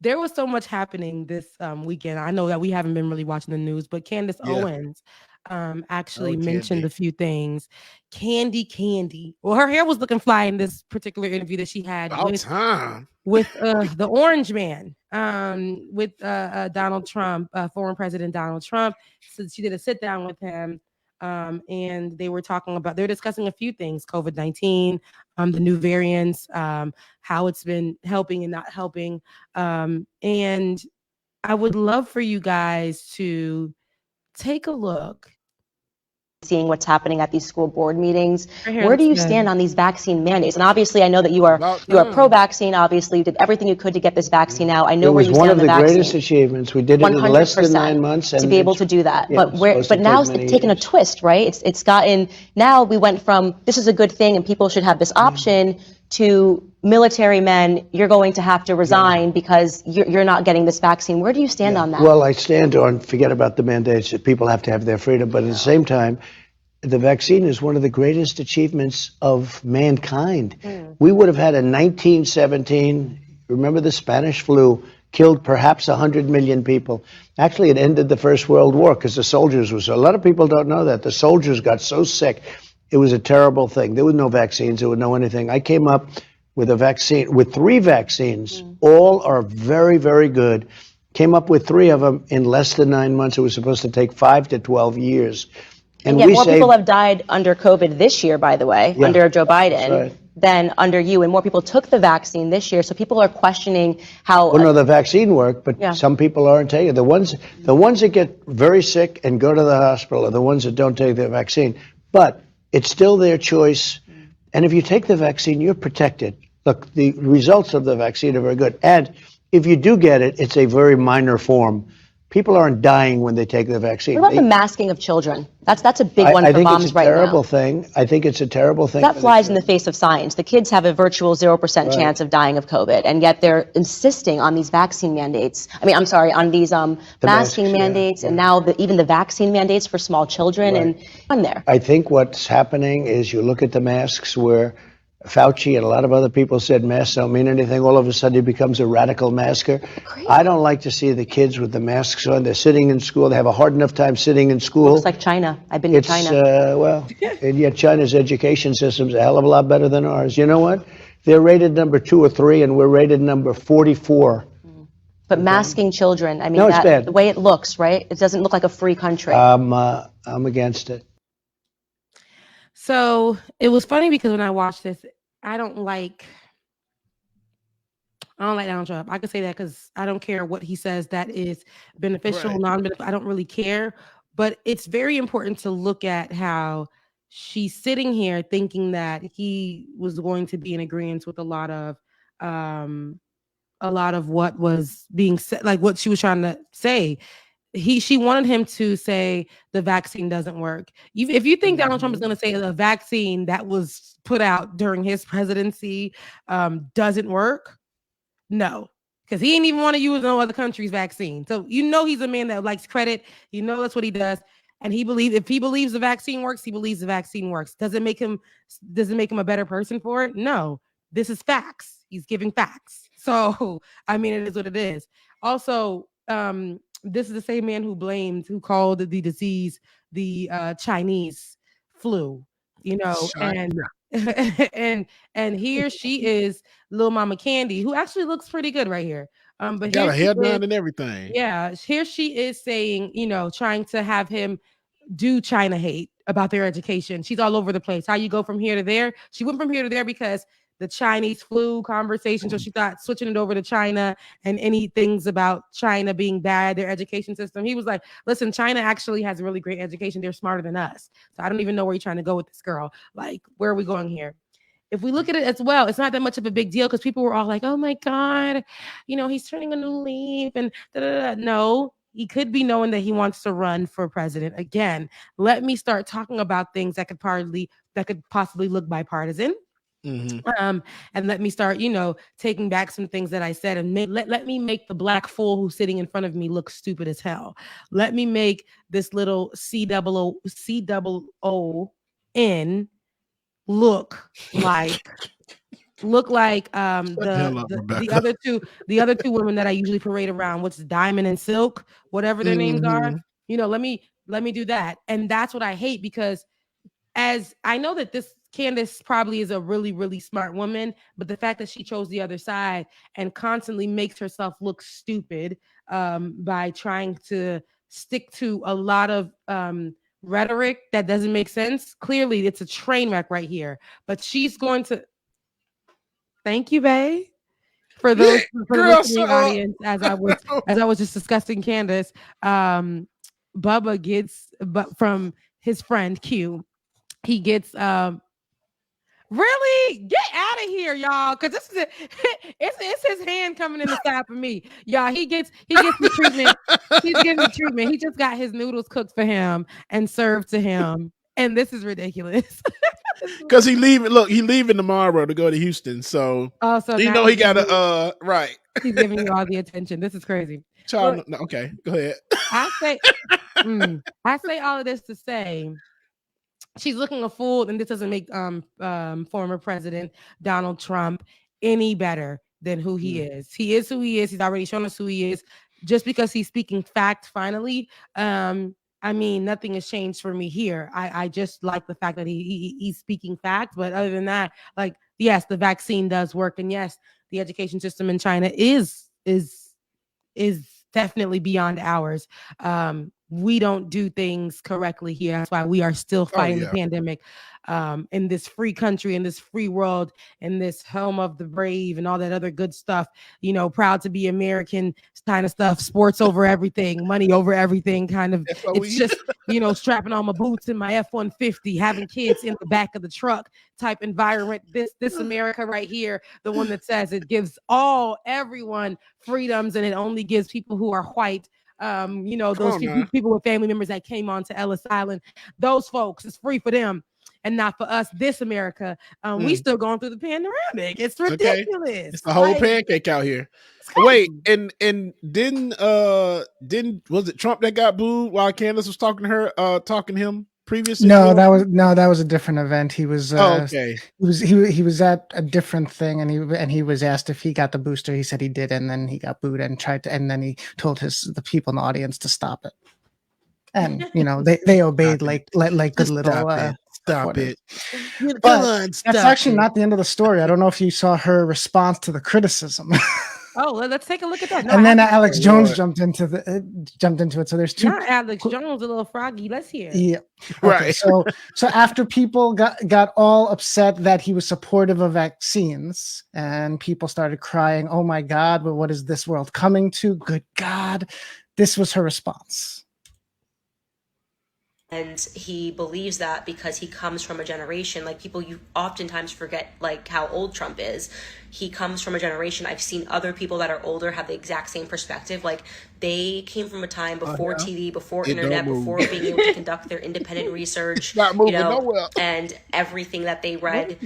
there was so much happening this weekend. I know that we haven't been really watching the news, but Candace Owens actually mentioned a few things. Candy. Well, her hair was looking fly in this particular interview that she had with the Orange Man, with Donald Trump, former President Donald Trump. So she did a sit down with him. And they were discussing a few things: COVID-19, the new variants, how it's been helping and not helping. And I would love for you guys to take a look. Seeing what's happening at these school board meetings. Where do you stand on these vaccine mandates? And obviously, I know that you are pro-vaccine. Obviously, you did everything you could to get this vaccine out. I know where you stand on the vaccine. It was one of the greatest achievements. We did it in less than 9 months. To be able to do that. But now it's taken a twist, right? It's gotten, now we went from, this is a good thing and people should have this option, to military men, you're going to have to resign because you're not getting this vaccine. Where do you stand on that? Well, I stand on, forget about the mandates, that people have to have their freedom, but at the same time, the vaccine is one of the greatest achievements of mankind. We would have had in 1917, remember the Spanish flu, killed perhaps 100 million people. Actually, it ended the First World War because the soldiers a lot of people don't know that. The soldiers got so sick. It was a terrible thing. There was no vaccines. There was no anything. I came up with a vaccine, with 3 vaccines. All are very, very good. Came up with 3 of them in less than 9 months. It was supposed to take 5 to 12 years. And yet more people have died under COVID this year, by the way, under Joe Biden, than under you. And more people took the vaccine this year. So people are questioning how... Well, no, the vaccine worked, but some people aren't taking it. The ones that get very sick and go to the hospital are the ones that don't take the vaccine. But it's still their choice. And if you take the vaccine, you're protected. Look, the results of the vaccine are very good. And if you do get it, it's a very minor form. People aren't dying when they take the vaccine. What about the masking of children? That's a big one for moms right now. I think it's a terrible thing. That flies in the face of science. The kids have a virtual 0% chance of dying of COVID, and yet they're insisting on these vaccine mandates. On these masking mandates, and now even the vaccine mandates for small children. And on there. I think what's happening is you look at the masks where Fauci and a lot of other people said masks don't mean anything. All of a sudden he becomes a radical masker. Crazy. I don't like to see the kids with the masks on. They're sitting in school. They have a hard enough time sitting in school. Looks like China. I've been to China. And yet China's education system's a hell of a lot better than ours. You know what? They're rated number 2 or 3, and we're rated number 44. But masking children, it's bad. The way it looks, right? It doesn't look like a free country. I'm against it. So it was funny because when I watched this, I don't like Donald Trump. I can say that because I don't care what he says that is beneficial, non-beneficial. I don't really care. But it's very important to look at how she's sitting here thinking that he was going to be in agreement with a lot of what was being said, like what she was trying to say. She wanted him to say the vaccine doesn't work. If you think Donald Trump is going to say the vaccine that was put out during his presidency doesn't work, no, because he didn't even want to use no other country's vaccine. So he's a man that likes credit. That's what he does, and if he believes the vaccine works, he believes the vaccine works. Does it make him a better person for it? No, this is facts. He's giving facts. So it is what it is. Also, this is the same man who called the disease the Chinese flu, and here she is, little Mama Candy, who actually looks pretty good right here. But got a hair done and everything. Yeah, here she is saying, trying to have him do China hate about their education. She's all over the place. How you go from here to there? She went from here to there because the Chinese flu conversation. So she thought switching it over to China and any things about China being bad, their education system. He was like, listen, China actually has a really great education. They're smarter than us. So I don't even know where you're trying to go with this girl. Like, where are we going here? If we look at it as well, it's not that much of a big deal because people were all like, oh my God, he's turning a new leaf and da-da-da. No, he could be knowing that he wants to run for president again. Let me start talking about things that could possibly look bipartisan. And let me start, taking back some things that I said, and let me make the black fool who's sitting in front of me look stupid as hell. Let me make this little COON look like look like the the other two women that I usually parade around, what's Diamond and Silk, whatever their names are. You know, let me do that. And that's what I hate, because as I know that this Candace probably is a really, really smart woman, but the fact that she chose the other side and constantly makes herself look stupid by trying to stick to a lot of rhetoric that doesn't make sense. Clearly, it's a train wreck right here. But she's going to. Thank you, Bae. For those for the listening audience, as I was just discussing Candace, Bubba gets, but from his friend Q, he gets really get out of here, y'all, because this is it's his hand coming in the side for me, y'all. He gets the treatment. He's getting the treatment. He just got his noodles cooked for him and served to him, and this is ridiculous. Because he leaving tomorrow to go to Houston, so you know he got to right. He's giving you all the attention. This is crazy. Child, no, okay, go ahead. I say all of this to say she's looking a fool, and this doesn't make former President Donald Trump any better than who he is. He is who he is. He's already shown us who he is. Just because he's speaking fact finally, I mean, nothing has changed for me here. I just like the fact that he's speaking fact. But other than that, like, yes, the vaccine does work. And yes, the education system in China is definitely beyond ours. We don't do things correctly here. That's why we are still fighting the pandemic in this free country, in this free world, in this home of the brave and all that other good stuff. You know, proud to be American kind of stuff, sports over everything, money over everything kind of. It's just, you know, strapping on my boots in my F-150, having kids in the back of the truck type environment. This America right here, the one that says it gives everyone freedoms, and it only gives people who are white, you know, those people with family members that came on to Ellis Island, those folks, it's free for them and not for us. This America, we still going through the pandemic. It's ridiculous. Okay. It's the whole pancake out here. Wait, and didn't was it Trump that got booed while Candace was talking to him previously? No, that was a different event. He was he was at a different thing, and he was asked if he got the booster. He said he did, and then he got booed and and then he told the people in the audience to stop it. And you know, they obeyed like good little stop it. But that's actually not the end of the story. I don't know if you saw her response to the criticism. Oh, let's take a look at that. No, and then Alex Jones jumped into it. So there's two. Not Alex Jones, a little froggy. Let's hear it. Yeah. Okay, right. So after people got all upset that he was supportive of vaccines, and people started crying, "Oh my God, but what is this world coming to? Good God!" This was her response. And he believes that because he comes from a generation, like people, you oftentimes forget like how old Trump is. He comes from a generation. I've seen other people that are older have the exact same perspective. Like they came from a time before TV, before internet, before being able to conduct their independent research, and everything that they read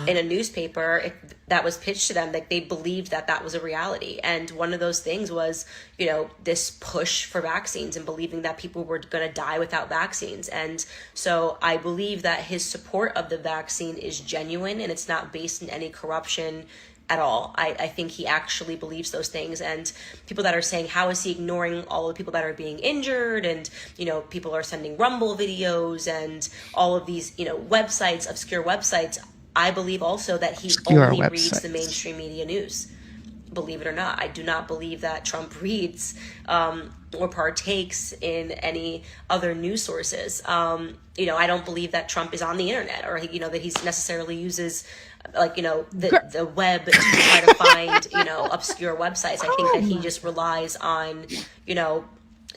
in a newspaper that was pitched to them, like they believed that was a reality. And one of those things was, you know, this push for vaccines and believing that people were going to die without vaccines. And so I believe that his support of the vaccine is genuine, and it's not based in any corruption at all. I think he actually believes those things. And people that are saying, how is he ignoring all the people that are being injured? And, you know, people are sending Rumble videos and all of these, you know, websites, obscure websites. I believe also that he only reads the mainstream media news. Believe it or not, I do not believe that Trump reads or partakes in any other news sources. You know, I don't believe that Trump is on the internet, or, you know, that he necessarily uses like, you know, the web to try to find, you know, obscure websites. I think that he just relies on, you know,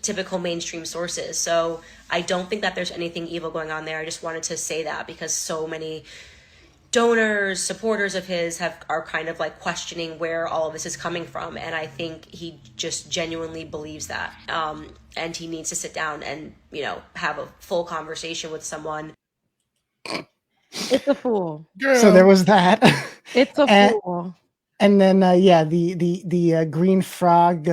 typical mainstream sources. So I don't think that there's anything evil going on there. I just wanted to say that because so many donors, supporters of his are kind of like questioning where all of this is coming from. And I think he just genuinely believes that. And he needs to sit down and, you know, have a full conversation with someone. It's a fool. Girl. So there was that. It's a fool. And then, the green frog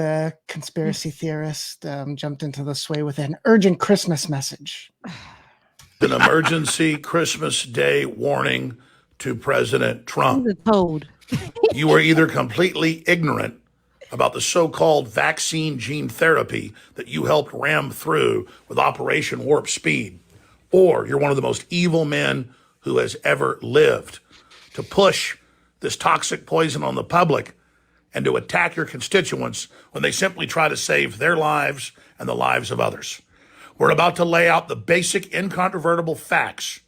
conspiracy theorist jumped into the sway with an urgent Christmas message. An emergency Christmas Day warning to President Trump. He's a toad. You are either completely ignorant about the so-called vaccine gene therapy that you helped ram through with Operation Warp Speed, or you're one of the most evil men who has ever lived to push this toxic poison on the public and to attack your constituents when they simply try to save their lives and the lives of others. We're about to lay out the basic, incontrovertible facts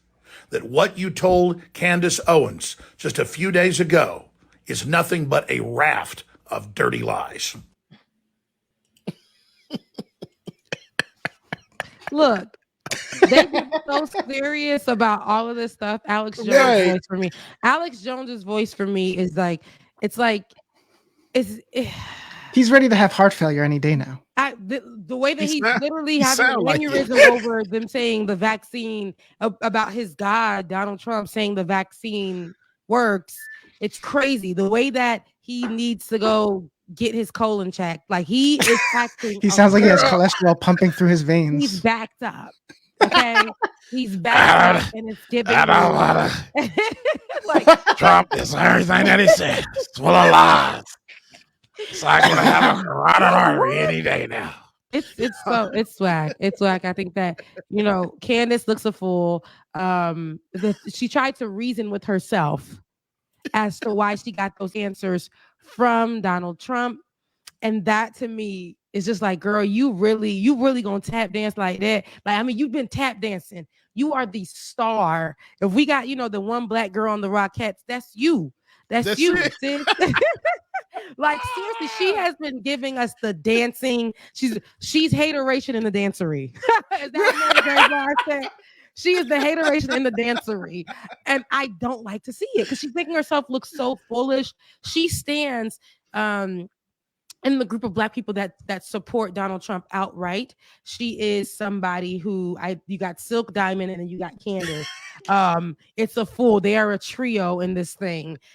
that what you told Candace Owens just a few days ago is nothing but a raft of dirty lies. Look, they get so serious about all of this stuff. Alex Jones' voice for me. Alex Jones's voice for me is like, he's ready to have heart failure any day now. The way that he's literally having an aneurysm over them saying the vaccine, about his God, Donald Trump, saying the vaccine works. It's crazy. The way that he needs to go get his colon checked. Like, he is acting. He sounds like he has cholesterol pumping through his veins. He's backed up. Okay. He's backed up and it's giving. I don't want to. Like, Trump is everything that he says. It's full of lies. It's like going to have a carotid artery any day now. It's swag. It's swag. I think that, Candace looks a fool. She tried to reason with herself as to why she got those answers from Donald Trump. And that to me is just like, girl, you really gonna tap dance like that? Like, I mean, you've been tap dancing. You are the star. If we got, the one black girl on the Rockettes, that's you. That's you, sis. Like, seriously, she has been giving us the dancing. She's hateration in the dancery. Is that what I said? She is the hateration in the dancery. And I don't like to see it because she's making herself look so foolish. She stands in the group of black people that support Donald Trump outright. She is somebody who you got Silk Diamond and then you got Candace. It's a fool. They are a trio in this thing.